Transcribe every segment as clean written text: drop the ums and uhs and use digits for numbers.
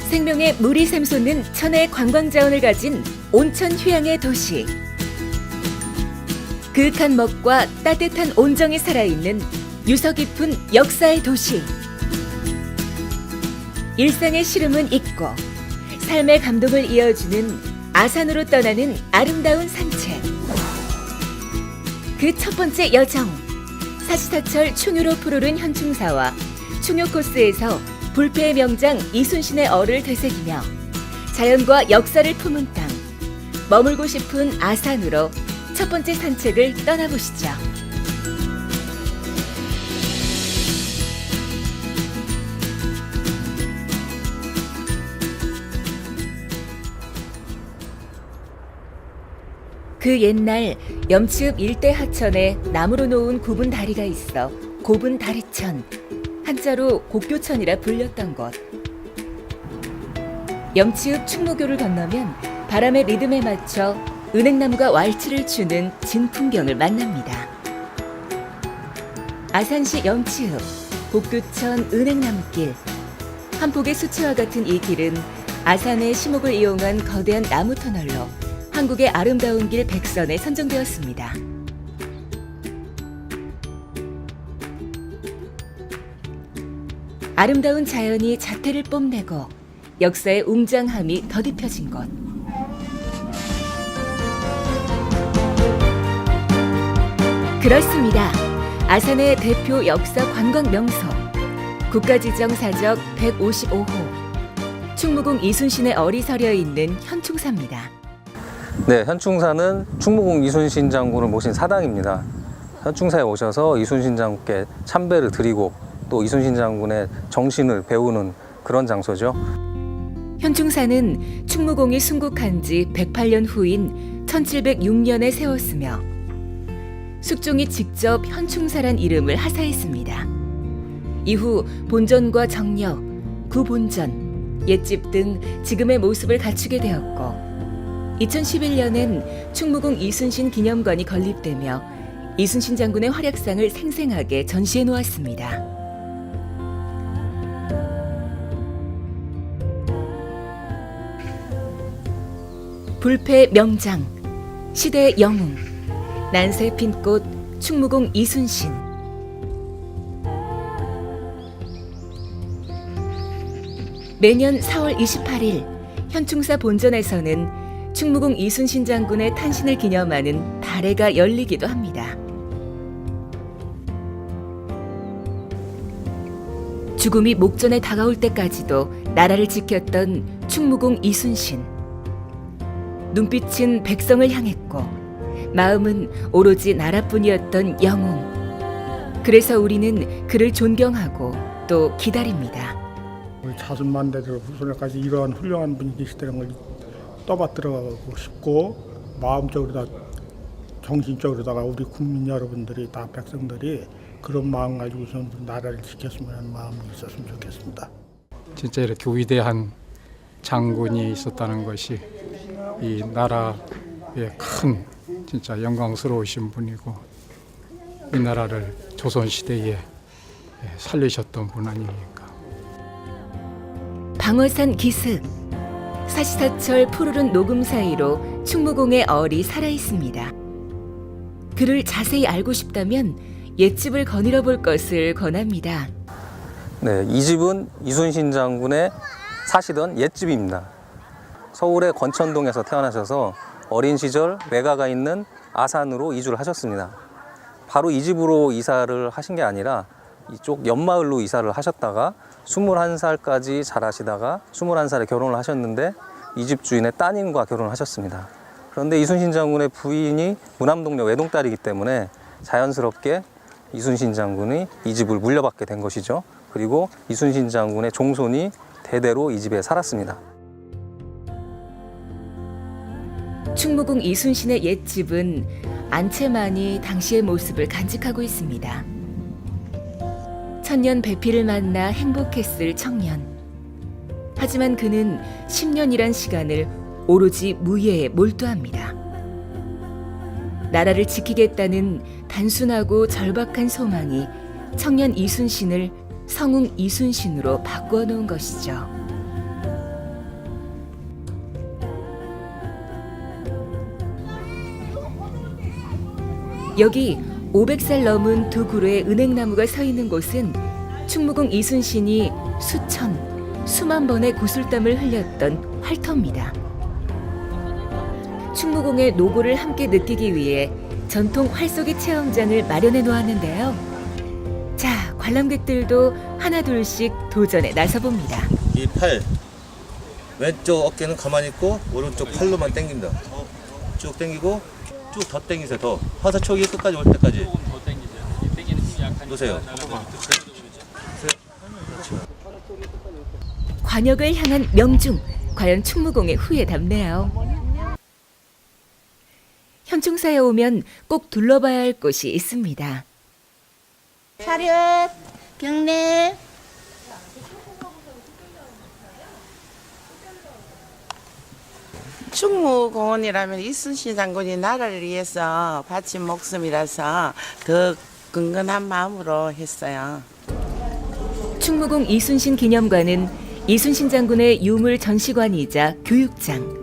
생명의 물이 샘솟는 천혜의 관광자원을 가진 온천 휴양의 도시. 그윽한 먹과 따뜻한 온정이 살아있는 유서 깊은 역사의 도시. 일상의 시름은 잊고 삶의 감동을 이어주는 아산으로 떠나는 아름다운 산책. 그 첫 번째 여정. 사시사철 충유로 푸르른 현충사와 충유 코스에서 불패의 명장 이순신의 얼을 되새기며 자연과 역사를 품은 땅, 머물고 싶은 아산으로 첫 번째 산책을 떠나보시죠. 그 옛날 염치읍 일대 하천에 나무로 놓은 굽은 다리가 있어 굽은 다리천, 한자로 곡교천이라 불렸던 곳. 염치읍 충무교를 건너면 바람의 리듬에 맞춰 은행나무가 왈츠를 추는 진풍경을 만납니다. 아산시 염치읍 곡교천 은행나무길. 한 폭의 수채화 같은 이 길은 아산의 시목을 이용한 거대한 나무 터널로 한국의 아름다운 길 100선에 선정되었습니다. 아름다운 자연이 자태를 뽐내고 역사의 웅장함이 더딥혀진 곳. 그렇습니다. 아산의 대표 역사 관광 명소, 국가지정사적 155호, 충무공 이순신의 얼이 서려 있는 현충사입니다. 네, 현충사는 충무공 이순신 장군을 모신 사당입니다. 현충사에 오셔서 이순신 장군께 참배를 드리고 또 이순신 장군의 정신을 배우는 그런 장소죠. 현충사는 충무공이 순국한 지 108년 후인 1706년에 세웠으며 숙종이 직접 현충사란 이름을 하사했습니다. 이후 본전과 정려, 구본전, 옛집 등 지금의 모습을 갖추게 되었고 2011년엔 충무공 이순신 기념관이 건립되며 이순신 장군의 활약상을 생생하게 전시해 놓았습니다. 불패 명장, 시대의 영웅, 난세 핀 꽃 충무공 이순신. 매년 4월 28일 현충사 본전에서는 충무공 이순신 장군의 탄신을 기념하는 달회가 열리기도 합니다. 죽음이 목전에 다가올 때까지도 나라를 지켰던 충무공 이순신. 눈빛은 백성을 향했고 마음은 오로지 나라뿐이었던 영웅. 그래서 우리는 그를 존경하고 또 기다립니다. 우리 자손만대들 후손에까지 이러한 훌륭한 분이 계시다는 걸 떠받들어가고 싶고 마음적으로다 정신적으로다가 우리 국민 여러분들이 다 백성들이 그런 마음 가지고서 나라를 지켰으면 하는 마음이 있었으면 좋겠습니다. 진짜 이렇게 위대한 장군이 있었다는 것이 이 나라의 큰 진짜 영광스러우신 분이고 이 나라를 조선시대에 살리셨던 분 아닙니까? 방어산 기슭, 사시사철 푸르른 녹음 사이로 충무공의 얼이 살아있습니다. 그를 자세히 알고 싶다면 옛집을 거닐어 볼 것을 권합니다. 네, 이 집은 이순신 장군의 사시던 옛집입니다. 서울의 권천동에서 태어나셔서 어린 시절 외가가 있는 아산으로 이주를 하셨습니다. 바로 이 집으로 이사를 하신 게 아니라 이쪽 옆마을로 이사를 하셨다가 21살까지 자라시다가 21살에 결혼을 하셨는데 이 집 주인의 따님과 결혼을 하셨습니다. 그런데 이순신 장군의 부인이 무남동녀 외동딸이기 때문에 자연스럽게 이순신 장군이 이 집을 물려받게 된 것이죠. 그리고 이순신 장군의 종손이 대대로 이 집에 살았습니다. 충무공 이순신의 옛집은 안채만이 당시의 모습을 간직하고 있습니다. 천년 배필을 만나 행복했을 청년. 하지만 그는 10년이란 시간을 오로지 무예에 몰두합니다. 나라를 지키겠다는 단순하고 절박한 소망이 청년 이순신을 성웅 이순신으로 바꾸어 놓은 것이죠. 여기 500살 넘은 두 그루의 은행나무가 서 있는 곳은 충무공 이순신이 수만 번의 구슬땀을 흘렸던 활터입니다. 충무공의 노고를 함께 느끼기 위해 전통 활쏘기 체험장을 마련해 놓았는데요. 자, 관람객들도 하나둘씩 도전에 나서봅니다. 이 팔, 왼쪽 어깨는 가만히 있고 오른쪽 팔로만 당긴다. 쭉 당기고 쭉 더 당기세요. 더 화살촉이 끝까지 올 때까지 놓으세요. 관역을 향한 명중, 과연 충무공의 후에 담네요. 현충사에 오면 꼭 둘러봐야 할 곳이 있습니다. 차렷, 경례. 충무공원이라면 이순신 장군이 나라를 위해서 바친 목숨이라서 더 근근한 마음으로 했어요. 충무공 이순신 기념관은 이순신 장군의 유물 전시관이자 교육장.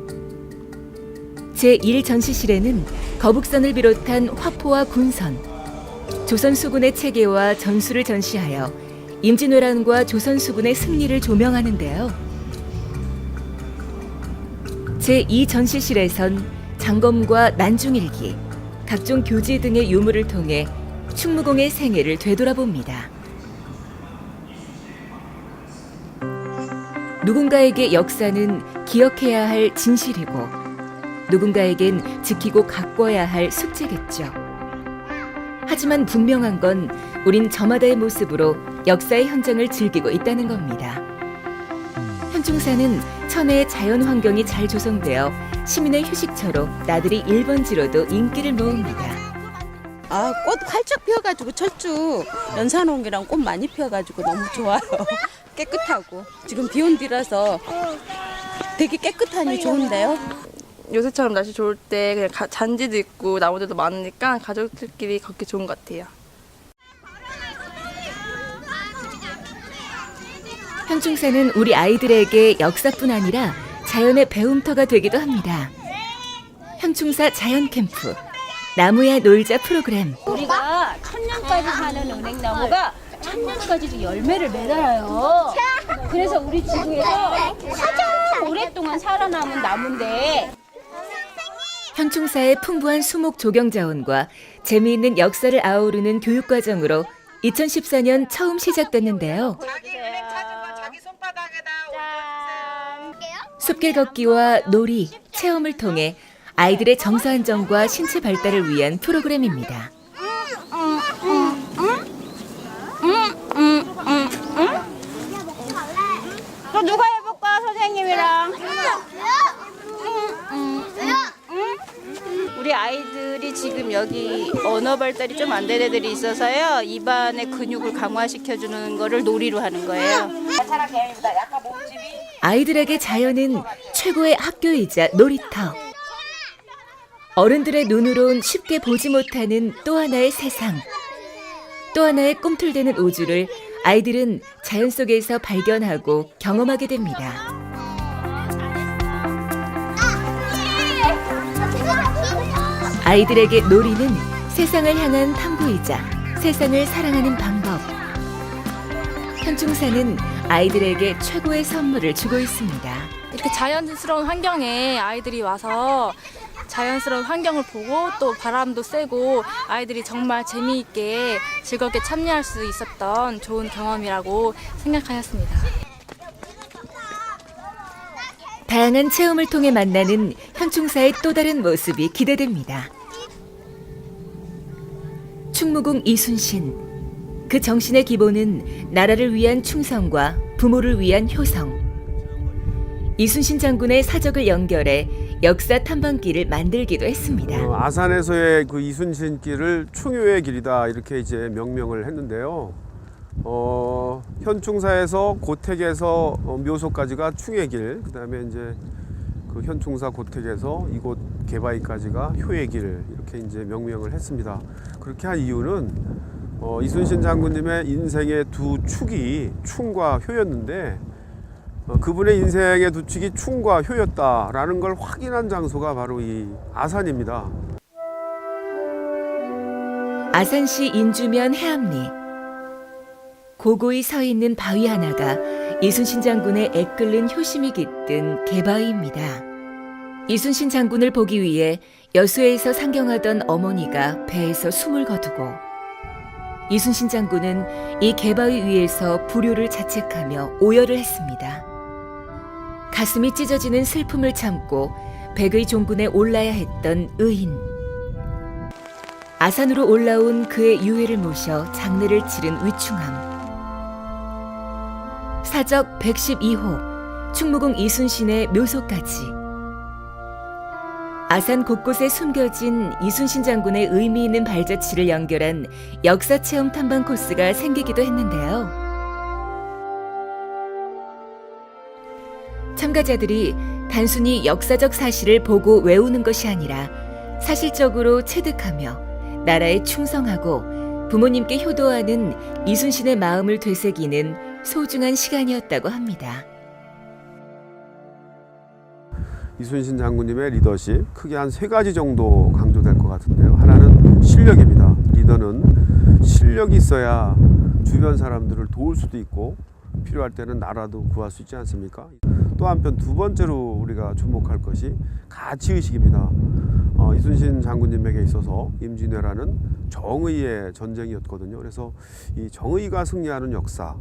제1전시실에는 거북선을 비롯한 화포와 군선, 조선 수군의 체계와 전술을 전시하여 임진왜란과 조선 수군의 승리를 조명하는데요. 제2전시실에선 장검과 난중일기, 각종 교지 등의 유물을 통해 충무공의 생애를 되돌아봅니다. 누군가에게 역사는 기억해야 할 진실이고 누군가에겐 지키고 가꿔야 할 숙제겠죠. 하지만 분명한 건 우린 저마다의 모습으로 역사의 현장을 즐기고 있다는 겁니다. 현충사는 천혜의 자연 환경이 잘 조성되어 시민의 휴식처로 나들이 1번지로도 인기를 모읍니다. 아, 꽃 활짝 피어가지고 철쭉 연산홍이랑 꽃 많이 피어가지고 너무 좋아요. 깨끗하고 지금 비온 뒤라서 되게 깨끗하니 좋은데요. 요새처럼 날씨 좋을 때 그냥 잔디도 있고 나무들도 많으니까 가족들끼리 걷기 좋은 것 같아요. 현충사는 우리 아이들에게 역사뿐 아니라 자연의 배움터가 되기도 합니다. 현충사 자연캠프, 나무야 놀자 프로그램. 우리가 1000년까지 사는 은행나무가 1000년까지도 열매를 맺어요. 그래서 우리 지구에서 가장 오랫동안 살아남은 나무인데 현충사의 풍부한 수목 조경 자원과 재미있는 역사를 아우르는 교육 과정으로 2014년 처음 시작됐는데요. 숲길 걷기와 놀이, 체험을 통해 아이들의 정서 안정과 신체 발달을 위한 프로그램입니다. 또 누가 해볼까 선생님이랑? 우리 아이들이 지금 여기 언어 발달이 좀 안 된 애들이 있어서요. 입안의 근육을 강화시켜주는 거를 놀이로 하는 거예요. 아이들에게 자연은 최고의 학교이자 놀이터. 어른들의 눈으론 쉽게 보지 못하는 또 하나의 세상. 또 하나의 꿈틀대는 우주를 아이들은 자연 속에서 발견하고 경험하게 됩니다. 아이들에게 놀이는 세상을 향한 탐구이자 세상을 사랑하는 방법. 현충사는 아이들에게 최고의 선물을 주고 있습니다. 이렇게 자연스러운 환경에 아이들이 와서 자연스러운 환경을 보고 또 바람도 쐬고 아이들이 정말 재미있게 즐겁게 참여할 수 있었던 좋은 경험이라고 생각하였습니다. 다양한 체험을 통해 만나는 현충사의 또 다른 모습이 기대됩니다. 충무공 이순신, 그 정신의 기본은 나라를 위한 충성과 부모를 위한 효성. 이순신 장군의 사적을 연결해 역사 탐방길을 만들기도 했습니다. 아산에서의 그 이순신길을 충효의 길이다 이렇게 이제 명명을 했는데요. 현충사에서 고택에서 묘소까지가 충의 길, 그다음에 이제 그 현충사 고택에서 이곳 개바위까지가 효의 길 이렇게 이제 명명을 했습니다. 그렇게 한 이유는 이순신 장군님의 인생의 두 축이 충과 효였는데 그분의 인생의 두 축이 충과 효였다라는 걸 확인한 장소가 바로 이 아산입니다. 아산시 인주면 해암리. 고고히 서 있는 바위 하나가 이순신 장군의 애끓는 효심이 깃든 개바위입니다. 이순신 장군을 보기 위해 여수에서 상경하던 어머니가 배에서 숨을 거두고 이순신 장군은 이 개바위 위에서 불효를 자책하며 오열을 했습니다. 가슴이 찢어지는 슬픔을 참고 백의 종군에 올라야 했던 의인. 아산으로 올라온 그의 유해를 모셔 장례를 치른 위충함. 사적 112호 충무공 이순신의 묘소까지. 아산 곳곳에 숨겨진 이순신 장군의 의미 있는 발자취를 연결한 역사 체험 탐방 코스가 생기기도 했는데요. 참가자들이 단순히 역사적 사실을 보고 외우는 것이 아니라 사실적으로 체득하며 나라에 충성하고 부모님께 효도하는 이순신의 마음을 되새기는 소중한 시간이었다고 합니다. 이순신 장군님의 리더십 크게 한 3가지 정도 강조될 것 같은데요. 하나는 실력입니다. 리더는 실력이 있어야 주변 사람들을 도울 수도 있고 필요할 때는 나라도 구할 수 있지 않습니까? 또 한편 두 번째로 우리가 주목할 것이 가치의식입니다. 이순신 장군님에게 있어서 임진왜란은 정의의 전쟁이었거든요. 그래서 이 정의가 승리하는 역사,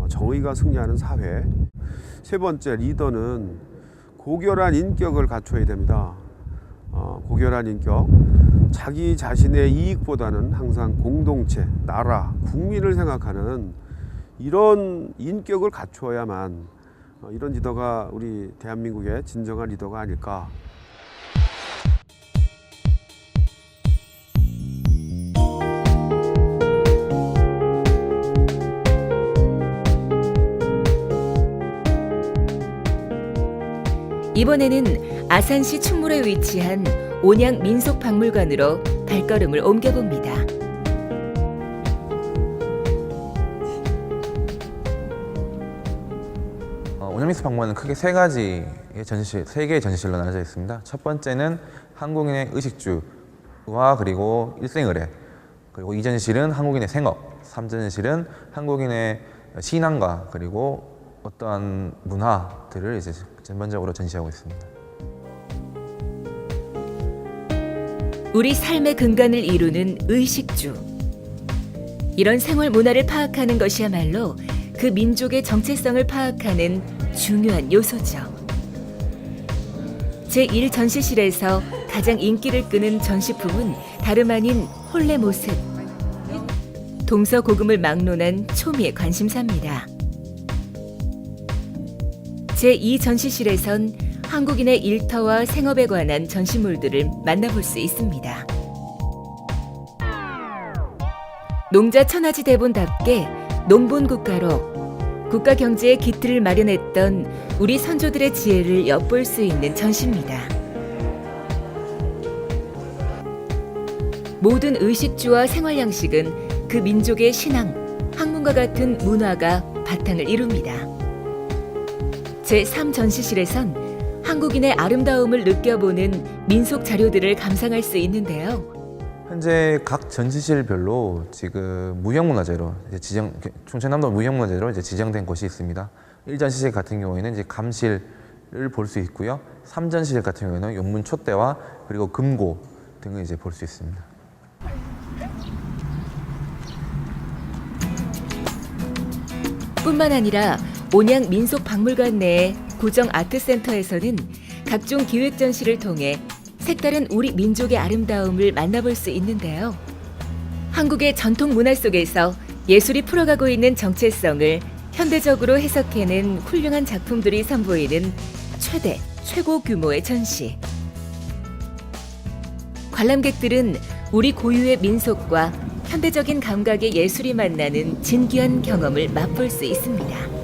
정의가 승리하는 사회. 세 번째, 리더는 고결한 인격을 갖춰야 됩니다. 고결한 인격, 자기 자신의 이익보다는 항상 공동체, 나라, 국민을 생각하는 이런 인격을 갖추어야만 이런 리더가 우리 대한민국의 진정한 리더가 아닐까. 이번에는 아산시 충무로에 위치한 온양 민속박물관으로 발걸음을 옮겨봅니다. 온양민속박물관은 크게 3개의 전시실로 나눠져 있습니다. 첫 번째는 한국인의 의식주와 그리고 일생의례, 그리고 2전시실은 한국인의 생업, 3전시실은 한국인의 신앙과 그리고 어떠한 문화들을 이제 전반적으로 전시하고 있습니다. 우리 삶의 근간을 이루는 의식주. 이런 생활 문화를 파악하는 것이야말로 그 민족의 정체성을 파악하는 중요한 요소죠. 제1전시실에서 가장 인기를 끄는 전시품은 다름 아닌 혼례 모습. 동서고금을 막론한 초미의 관심사입니다. 제2전시실에선 한국인의 일터와 생업에 관한 전시물들을 만나볼 수 있습니다. 농자 천하지 대본답게 농본국가로 국가 경제의 기틀을 마련했던 우리 선조들의 지혜를 엿볼 수 있는 전시입니다. 모든 의식주와 생활 양식은 그 민족의 신앙, 학문과 같은 문화가 바탕을 이룹니다. 제3전시실에선 한국인의 아름다움을 느껴보는 민속 자료들을 감상할 수 있는데요. 현재 각 전시실별로 지금 무형문화재로 충청남도 무형문화재로 이제 지정된 곳이 있습니다. 1전시실 같은 경우에는 이제 감실을 볼 수 있고요. 3전시실 같은 경우에는 용문 촛대와 그리고 금고 등을 이제 볼 수 있습니다. 뿐만 아니라 온양 민속박물관 내의 고정 아트센터에서는 각종 기획 전시를 통해 색다른 우리 민족의 아름다움을 만나볼 수 있는데요. 한국의 전통 문화 속에서 예술이 풀어가고 있는 정체성을 현대적으로 해석해낸 훌륭한 작품들이 선보이는 최고 규모의 전시. 관람객들은 우리 고유의 민속과 현대적인 감각의 예술이 만나는 진귀한 경험을 맛볼 수 있습니다.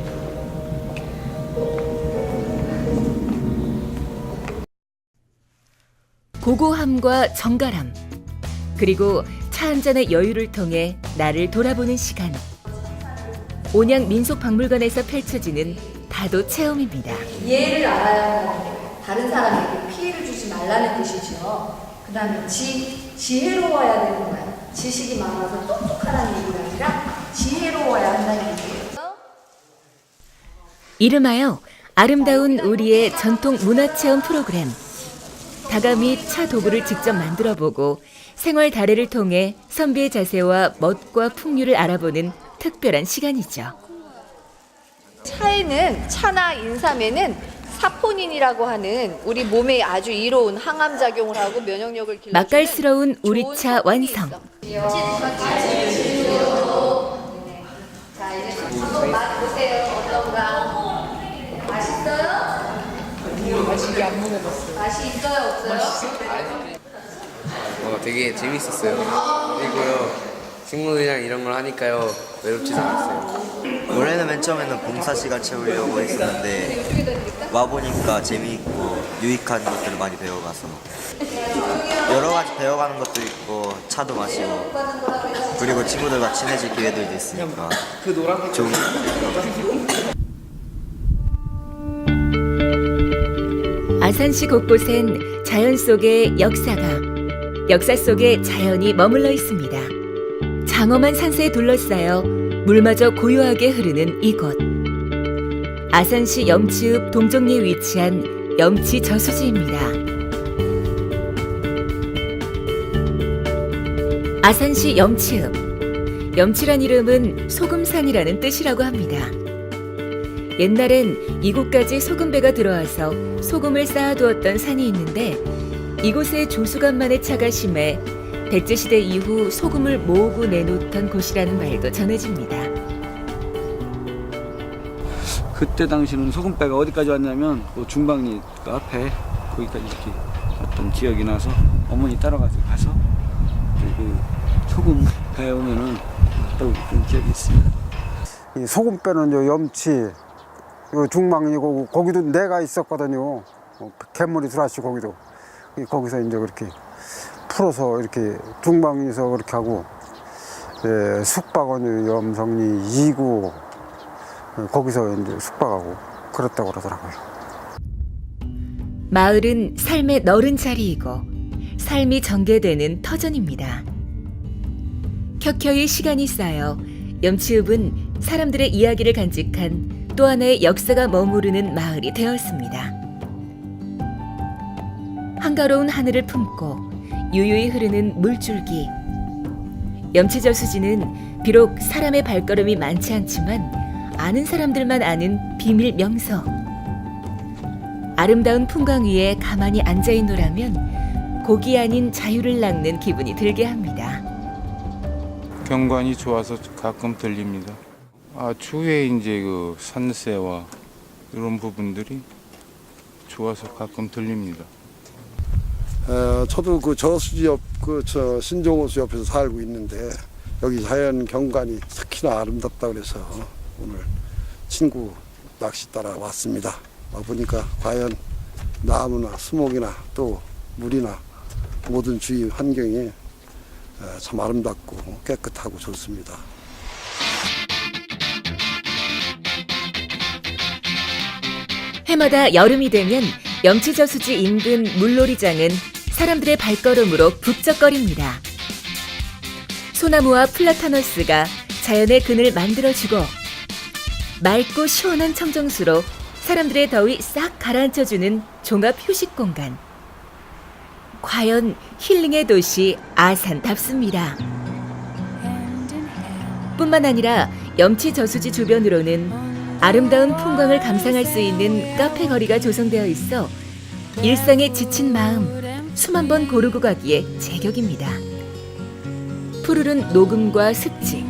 고고함과 정갈함, 그리고 차 한 잔의 여유를 통해 나를 돌아보는 시간. 온양 민속박물관에서 펼쳐지는 다도 체험입니다. 예를 알아야 다른 사람에게 피해를 주지 말라는 뜻이죠. 그 다음에 지혜로워야 되는 거예요. 지식이 많아서 똑똑하다는 얘기가 아니라 지혜로워야 한다는 얘기예요. 이름하여 아름다운 우리의 전통 문화체험 프로그램. 다가 및 차 도구를 직접 만들어보고 생활 다례를 통해 선비의 자세와 멋과 풍류를 알아보는 특별한 시간이죠. 차에는, 차나 인삼에는 사포닌이라고 하는 우리 몸에 아주 이로운 항암 작용을 하고 면역력을 길러주는 맛깔스러운 우리 차 완성. 자, 이제 한번 맛보세요. 어떤가? 맛있어요? 맛이 있어요, 없어요? 되게 재밌었어요. 그리고요, 친구들이랑 이런 걸 하니까요, 외롭지도 않았어요. 원래는 맨 처음에는 봉사 시간 채우려고 했었는데 와보니까 재미있고 유익한 것들을 많이 배워가서 여러 가지 배워가는 것도 있고 차도 마시고 그리고 친구들과 친해질 기회들도 있으니까 좋은 것 같아요. 아산시 곳곳엔 자연 속의 역사 속에 자연이 머물러 있습니다. 장엄한 산세에 둘러싸여 물마저 고요하게 흐르는 이곳. 아산시 염치읍 동정리에 위치한 염치 저수지입니다. 아산시 염치읍. 염치란 이름은 소금산이라는 뜻이라고 합니다. 옛날엔 이곳까지 소금배가 들어와서 소금을 쌓아두었던 산이 있는데 이곳에 조수간만의 차가 심해 백제시대 이후 소금을 모으고 내놓던 곳이라는 말도 전해집니다. 그때 당시는 소금배가 어디까지 왔냐면 중방리 그 앞에 거기까지 이렇게 왔던 기억이 나서 어머니 따라가서 그 소금 배에 오면은 또 그런 기억이 있습니다. 이 소금배는 요 염치 요 중망이고 거기도 내가 있었거든요. 갯물이 들어왔지 거기도. 거기서 이제 그렇게 풀어서 이렇게 중방에서 그렇게 하고 숙박원 염성리 2구 거기서 이제 숙박하고 그랬다고 그러더라고요. 마을은 삶의 너른 자리이고 삶이 전개되는 터전입니다. 켜켜이 시간이 쌓여 염치읍은 사람들의 이야기를 간직한 또 하나의 역사가 머무르는 마을이 되었습니다. 한가로운 하늘을 품고 유유히 흐르는 물줄기. 염치저수지는 비록 사람의 발걸음이 많지 않지만 아는 사람들만 아는 비밀 명소. 아름다운 풍광 위에 가만히 앉아있노라면 곡이 아닌 자유를 낚는 기분이 들게 합니다. 경관이 좋아서 가끔 들립니다. 추후에 이제 그 산세와 이런 부분들이 좋아서 가끔 들립니다. 저도 그 저수지 옆, 신종호수 옆에서 살고 있는데 여기 자연 경관이 특히나 아름답다 그래서 오늘 친구 낚시 따라 왔습니다. 와보니까 과연 나무나 수목이나 또 물이나 모든 주위 환경이 참 아름답고 깨끗하고 좋습니다. 해마다 여름이 되면 염치저수지 인근 물놀이장은 사람들의 발걸음으로 북적거립니다. 소나무와 플라타너스가 자연의 그늘 만들어주고 맑고 시원한 청정수로 사람들의 더위 싹 가라앉혀주는 종합 휴식 공간. 과연 힐링의 도시 아산답습니다. 뿐만 아니라 염치저수지 주변으로는 아름다운 풍광을 감상할 수 있는 카페 거리가 조성되어 있어 일상에 지친 마음 숨 한 번 고르고 가기에 제격입니다. 푸르른 녹음과 습지,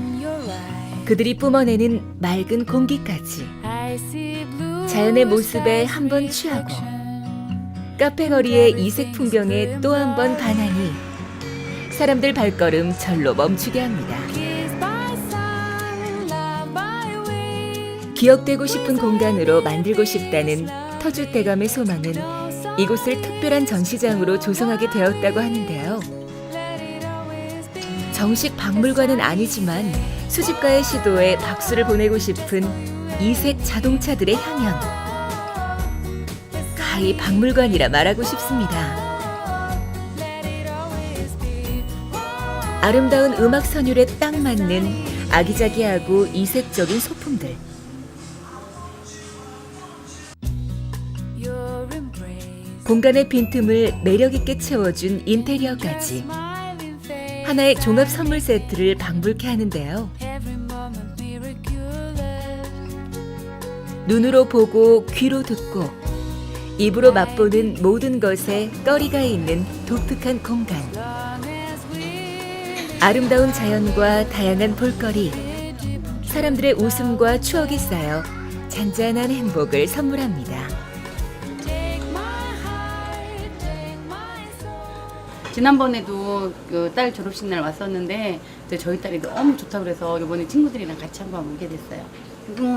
그들이 뿜어내는 맑은 공기까지 자연의 모습에 한 번 취하고 카페 거리의 이색 풍경에 또 한 번 반하니 사람들 발걸음 절로 멈추게 합니다. 기억되고 싶은 공간으로 만들고 싶다는 터줏대감의 소망은 이곳을 특별한 전시장으로 조성하게 되었다고 하는데요. 정식 박물관은 아니지만 수집가의 시도에 박수를 보내고 싶은 이색 자동차들의 향연. 가히 박물관이라 말하고 싶습니다. 아름다운 음악 선율에 딱 맞는 아기자기하고 이색적인 소품들. 공간의 빈틈을 매력있게 채워준 인테리어까지. 하나의 종합 선물 세트를 방불케 하는데요. 눈으로 보고 귀로 듣고 입으로 맛보는 모든 것에 거리가 있는 독특한 공간. 아름다운 자연과 다양한 볼거리, 사람들의 웃음과 추억이 쌓여 잔잔한 행복을 선물합니다. 지난번에도 그 딸 졸업식 날 왔었는데 저희 딸이 너무 좋다고 그래서 이번에 친구들이랑 같이 한번 오게 됐어요.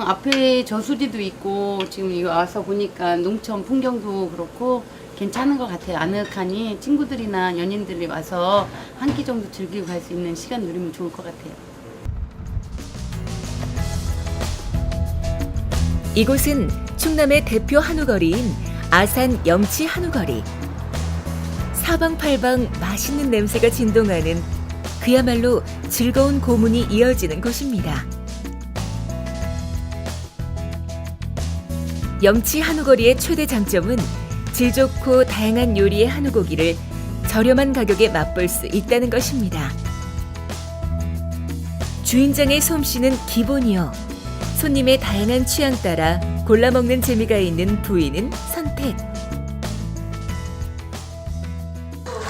앞에 저수지도 있고 지금 이거 와서 보니까 농촌 풍경도 그렇고 괜찮은 것 같아요. 아늑하니 친구들이나 연인들이 와서 한 끼 정도 즐기고 갈 수 있는 시간 누리면 좋을 것 같아요. 이곳은 충남의 대표 한우거리인 아산 염치 한우거리. 사방팔방 맛있는 냄새가 진동하는 그야말로 즐거운 고문이 이어지는 곳입니다. 염치 한우거리의 최대 장점은 질 좋고 다양한 요리의 한우고기를 저렴한 가격에 맛볼 수 있다는 것입니다. 주인장의 솜씨는 기본이요. 손님의 다양한 취향 따라 골라 먹는 재미가 있는 부위는 선택.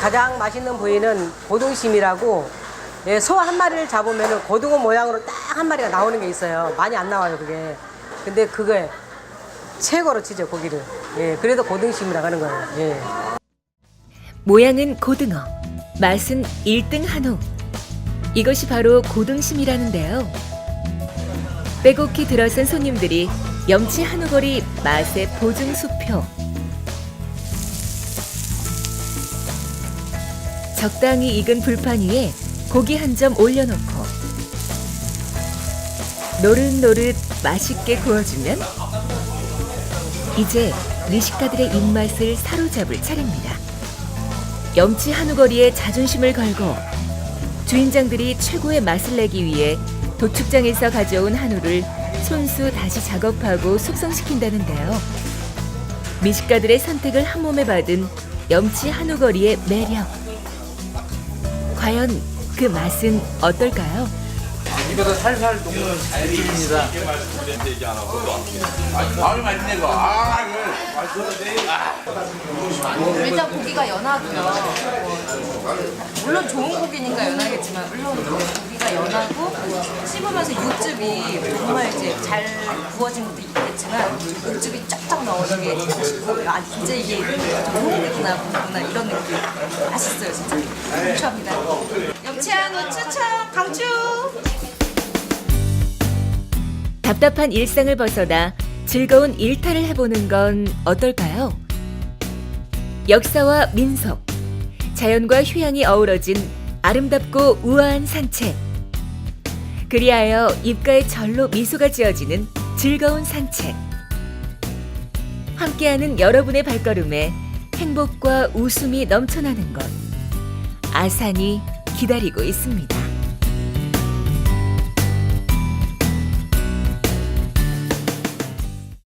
가장 맛있는 부위는 고등심이라고, 소 한 마리를 잡으면 고등어 모양으로 딱 한 마리가 나오는 게 있어요. 많이 안 나와요, 그게. 근데 그게 최고로 치죠, 고기를. 그래도 고등심이라고 하는 거예요. 모양은 고등어, 맛은 1등 한우. 이것이 바로 고등심이라는데요. 빼곡히 들어선 손님들이 염치 한우거리 맛의 보증수표. 적당히 익은 불판 위에 고기 한 점 올려놓고 노릇노릇 맛있게 구워주면 이제 미식가들의 입맛을 사로잡을 차례입니다. 염치 한우거리에 자존심을 걸고 주인장들이 최고의 맛을 내기 위해 도축장에서 가져온 한우를 손수 다시 작업하고 숙성시킨다는데요. 미식가들의 선택을 한 몸에 받은 염치 한우거리의 매력. 과연 그 맛은 어떨까요? 입에서 살살 녹는 느낌입니다. 일단 고기가 연하고요. 물론 좋은 고기니까 연하겠지만 물론 고기가 연하고 씹으면서 육즙이 정말 이제 잘 구워진 것도 있겠지만 육즙이 쫙쫙 나오는 게 맛있고, 아 진짜 이게 좋은 고기구나 이런 느낌. 맛있어요 진짜. 강추합니다. 염치 한우 추천 강추. 답답한 일상을 벗어나 즐거운 일탈을 해보는 건 어떨까요? 역사와 민속, 자연과 휴양이 어우러진 아름답고 우아한 산책. 그리하여 입가에 절로 미소가 지어지는 즐거운 산책. 함께하는 여러분의 발걸음에 행복과 웃음이 넘쳐나는 곳. 아산이 기다리고 있습니다.